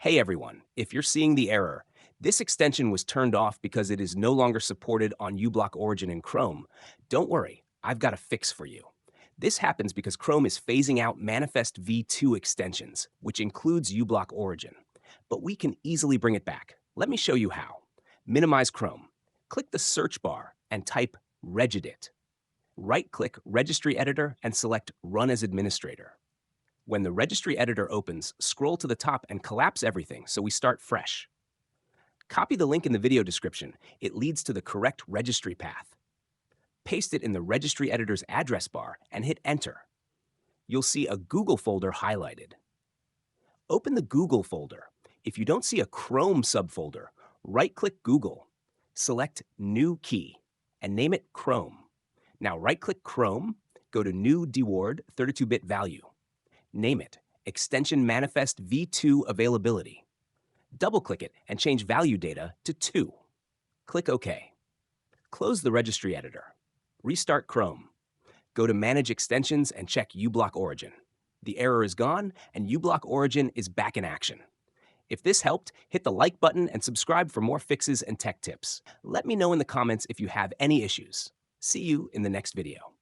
Hey everyone, if you're seeing the error, this extension was turned off because it is no longer supported on uBlock Origin in Chrome. Don't worry, I've got a fix for you. This happens because Chrome is phasing out Manifest v2 extensions, which includes uBlock Origin. But we can easily bring it back. Let me show you how. Minimize Chrome. Click the search bar and type regedit. Right-click Registry Editor and select Run as Administrator. When the registry editor opens, scroll to the top and collapse everything so we start fresh. Copy the link in the video description. It leads to the correct registry path. Paste it in the registry editor's address bar and hit Enter. You'll see a Google folder highlighted. Open the Google folder. If you don't see a Chrome subfolder, right-click Google, select New Key, and name it Chrome. Now right-click Chrome, go to New DWORD 32-bit value. Name it Extension Manifest v2 Availability. Double-click it and change value data to 2. Click OK. Close the registry editor. Restart Chrome. Go to Manage Extensions and check uBlock Origin. The error is gone and uBlock Origin is back in action. If this helped, hit the like button and subscribe for more fixes and tech tips. Let me know in the comments if you have any issues. See you in the next video.